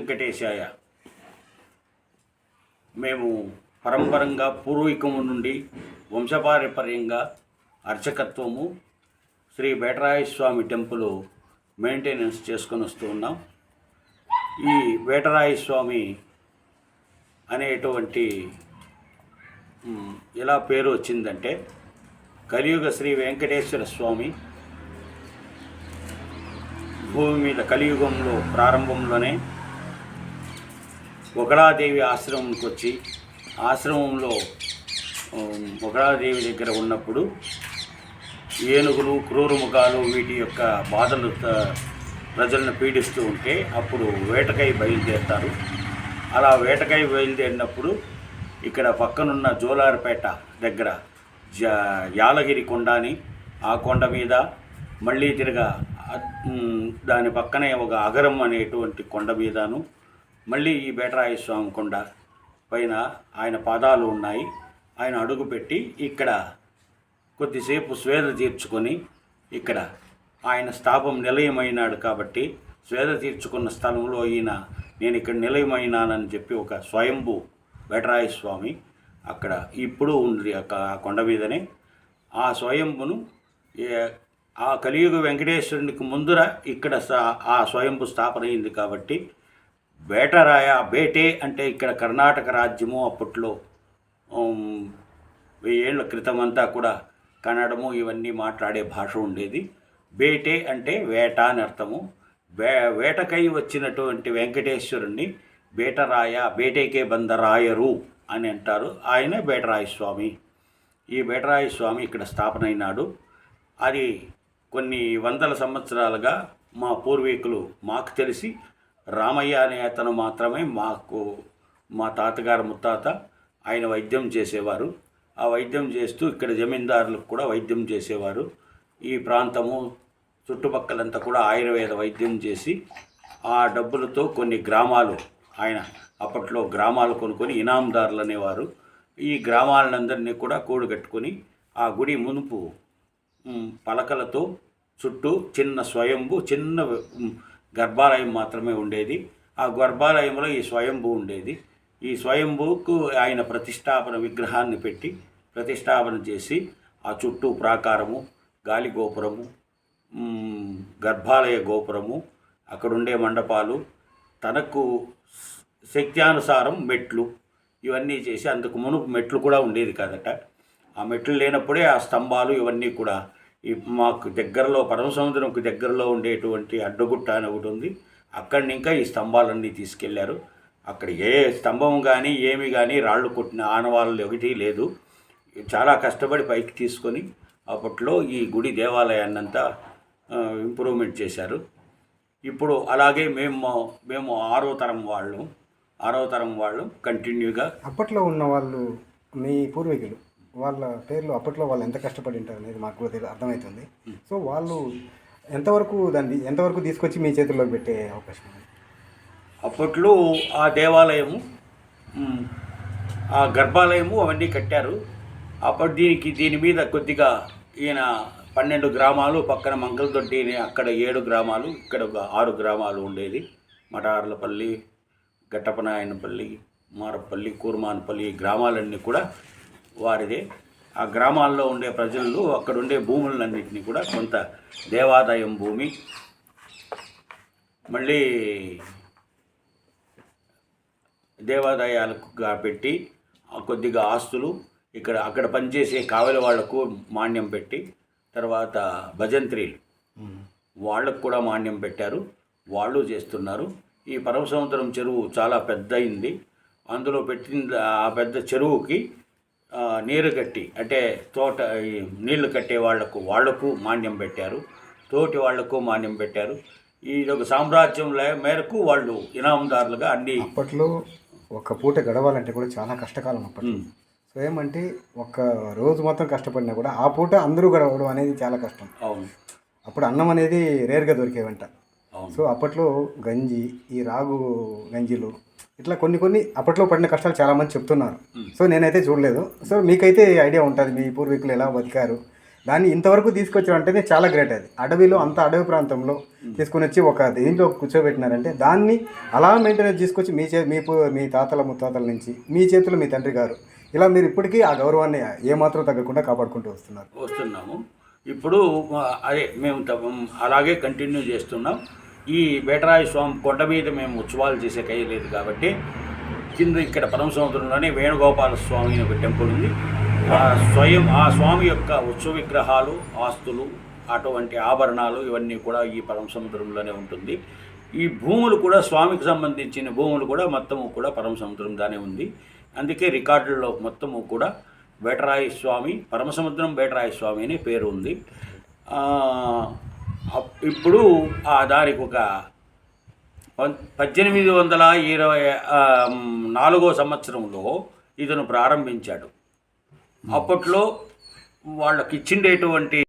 వెంకటేశాయ. మేము పరంపరంగా పూర్వీకము నుండి వంశపారంపర్యంగా అర్చకత్వము శ్రీ వేటరాయస్వామి టెంపుల్ మెయింటెనెన్స్ చేసుకొని వస్తూ ఉన్నాం. ఈ వేటరాయస్వామి అనేటువంటి ఎలా పేరు వచ్చిందంటే, కలియుగ శ్రీ వెంకటేశ్వర స్వామి భూమి మీద కలియుగంలో ప్రారంభంలోనే ఒకళాదేవి ఆశ్రమంకి వచ్చి ఆశ్రమంలో ఒకళాదేవి దగ్గర ఉన్నప్పుడు ఏనుగులు క్రూరముఖాలు వీటి యొక్క బాధలు ప్రజలను పీడిస్తూ ఉంటే అప్పుడు వేటకై బయలుదేరుతారు. అలా వేటకై బయలుదేరినప్పుడు ఇక్కడ పక్కనున్న జోలార్పేట దగ్గర యాలగిరి కొండ అని, ఆ కొండ మీద మళ్ళీ తిరగా దాని పక్కనే ఒక అగరం అనేటువంటి కొండ మీదను మళ్ళీ ఈ వేటరాయస్వామి కొండ పైన ఆయన పాదాలు ఉన్నాయి. ఆయన అడుగుపెట్టి ఇక్కడ కొద్దిసేపు స్వేద తీర్చుకొని ఇక్కడ ఆయన స్థాపం నిలయమైనాడు కాబట్టి స్వేద తీర్చుకున్న స్థలంలో ఈయన నేను ఇక్కడ నిలయమైనానని చెప్పి ఒక స్వయంభూ వేటరాయస్వామి అక్కడ ఇప్పుడు ఉంది. ఆ కొండ మీదనే ఆ స్వయంభును ఆ కలియుగ వెంకటేశ్వరునికి ముందర ఇక్కడ ఆ స్వయంభు స్థాపన అయింది కాబట్టి వేటరాయ బేటే అంటే ఇక్కడ కర్ణాటక రాజ్యము అప్పట్లో 1000 ఏళ్ల క్రితం అంతా కూడా కన్నడము ఇవన్నీ మాట్లాడే భాష ఉండేది. బేటే అంటే వేట అని అర్థము. వేటకై వచ్చినటువంటి వెంకటేశ్వరుణ్ణి బేటరాయ బేటేకే బందరాయరు అని అంటారు. ఆయన వేటరాయస్వామి. ఈ వేటరాయస్వామి ఇక్కడ స్థాపన అయినాడు. అది కొన్ని వందల సంవత్సరాలుగా మా పూర్వీకులు మాకు తెలిసి రామయ్య అనే అతను మాత్రమే మా తాతగారు ముత్తాత ఆయన వైద్యం చేసేవారు. ఆ వైద్యం చేస్తూ ఇక్కడ జమీందారులకు కూడా వైద్యం చేసేవారు. ఈ ప్రాంతము చుట్టుపక్కలంతా కూడా ఆయుర్వేద వైద్యం చేసి ఆ డబ్బులతో కొన్ని గ్రామాలు ఆయన అప్పట్లో గ్రామాలు కొనుక్కొని ఇనాందారులు అనేవారు. ఈ గ్రామాలందరినీ కూడా కూడగట్టుకొని ఆ గుడి మునుపు పలకలతో చుట్టూ చిన్న స్వయంభూ చిన్న గర్భాలయం మాత్రమే ఉండేది. ఆ గర్భాలయంలో ఈ స్వయంభూ ఉండేది. ఈ స్వయంభూకు ఆయన ప్రతిష్టాపన విగ్రహాన్ని పెట్టి ప్రతిష్టాపన చేసి ఆ చుట్టూ ప్రాకారము, గాలి గోపురము, గర్భాలయ గోపురము, అక్కడుండే మండపాలు, తనకు శక్త్యానుసారం మెట్లు ఇవన్నీ చేసి, అందుకు మునుపు మెట్లు కూడా ఉండేది కాదట. ఆ మెట్లు లేనప్పుడే ఆ స్తంభాలు ఇవన్నీ కూడా మాకు దగ్గరలో పరమసముద్రంకు దగ్గరలో ఉండేటువంటి అడ్డగుట్ట అని ఒకటి ఉంది. అక్కడిని ఇంకా ఈ స్తంభాలన్నీ తీసుకెళ్లారు. అక్కడ ఏ స్తంభం కానీ ఏమి కానీ రాళ్ళు కొట్టిన ఆనవాళ్ళు ఒకటి లేదు. చాలా కష్టపడి పైకి తీసుకొని అప్పట్లో ఈ గుడి దేవాలయాన్నంతా ఇంప్రూవ్మెంట్ చేశారు. ఇప్పుడు అలాగే మేము ఆరో తరం వాళ్ళు కంటిన్యూగా అప్పట్లో ఉన్న వాళ్ళు మీ పూర్వీకులు వాళ్ళ పేర్లు అప్పట్లో వాళ్ళు ఎంత కష్టపడి ఉంటారు అనేది మాకు కూడా అర్థమవుతుంది. సో వాళ్ళు ఎంతవరకు తీసుకొచ్చి మీ చేతుల్లోకి పెట్టే అవకాశం ఉంది? అప్పట్లో ఆ దేవాలయము, ఆ గర్భాలయము అవన్నీ కట్టారు. అప్పుడు దీని మీద కొద్దిగా ఈయన 12 గ్రామాలు, పక్కన మంగళదొడ్డి అక్కడ 7 గ్రామాలు, ఇక్కడ ఒక 6 గ్రామాలు ఉండేది. మటార్లపల్లి, గట్టపనాయనపల్లి, మారపల్లి, కూర్మానపల్లి గ్రామాలన్నీ కూడా వారిదే. ఆ గ్రామాల్లో ఉండే ప్రజలు అక్కడ ఉండే భూములన్నింటినీ కూడా కొంత దేవాదాయం భూమి, మళ్ళీ దేవాదాయాలకు పెట్టి కొద్దిగా ఆస్తులు అక్కడ పనిచేసే కావలి వాళ్లకు మాన్యం పెట్టి, తర్వాత భజంత్రీలు వాళ్ళకు కూడా మాన్యం పెట్టారు. వాళ్ళు చేస్తున్నారు. ఈ పరమసముద్రం చెరువు చాలా పెద్ద అయింది. అందులో పెట్టిన ఆ పెద్ద చెరువుకి నీరు కట్టి అంటే నీళ్లు కట్టే వాళ్లకు మాన్యం పెట్టారు. తోటి వాళ్లకు మాన్యం పెట్టారు. ఇది ఒక సామ్రాజ్యం మేరకు వాళ్ళు ఇనాందారులుగా అన్ని. అప్పట్లో ఒక పూట గడవాలంటే కూడా చాలా కష్టకాలం అప్పట్లో. సో ఏమంటే ఒక రోజు మొత్తం కష్టపడినా కూడా ఆ పూట అందరూ గడవడం అనేది చాలా కష్టం. అవును. అప్పుడు అన్నం అనేది రేర్గా దొరికేవంట. సో అప్పట్లో గంజి, ఈ రాగు గంజిలు ఇట్లా కొన్ని అప్పట్లో పడిన కష్టాలు చాలామంది చెప్తున్నారు. సో నేనైతే చూడలేదు. సో మీకైతే ఐడియా ఉంటుంది మీ పూర్వీకులు ఎలా బతికారు, దాన్ని ఇంతవరకు తీసుకొచ్చారు అంటేనే చాలా గ్రేట్. అది అడవిలో, అంత అడవి ప్రాంతంలో తీసుకొని వచ్చి ఒక దీంట్లో కూర్చోబెట్టినారంటే దాన్ని అలా మెయింటెనెన్స్ తీసుకొచ్చి మీ తాతల ముత్తాతల నుంచి మీ చేతులు మీ తండ్రి గారు ఇలా మీరు ఇప్పటికీ ఆ గౌరవాన్ని ఏమాత్రం తగ్గకుండా కాపాడుకుంటూ వస్తున్నాము. ఇప్పుడు అదే మేము అలాగే కంటిన్యూ చేస్తున్నాం. ఈ బేటరాయ స్వామి కొండ మీద మేము ఉత్సవాలు చేసే కయ్యలేదు కాబట్టి కింద ఇక్కడ పరమసముద్రంలోనే వేణుగోపాల స్వామి అని ఒక టెంపుల్ ఉంది. ఆ స్వామి యొక్క ఉత్సవ విగ్రహాలు, ఆస్తులు, అటువంటి ఆభరణాలు ఇవన్నీ కూడా ఈ పరమసముద్రంలోనే ఉంటుంది. ఈ భూములు కూడా స్వామికి సంబంధించిన భూములు కూడా మొత్తము కూడా పరమసముద్రంగానే ఉంది. అందుకే రికార్డుల్లో మొత్తము కూడా బేటరాయ స్వామి, పరమసముద్రం బేటరాయ స్వామి అనే పేరు ఉంది. ఇప్పుడు దానికి ఒక 1824 సంవత్సరంలో ఇతను ప్రారంభించాడు. అప్పట్లో వాళ్ళకి ఇచ్చిండేటువంటి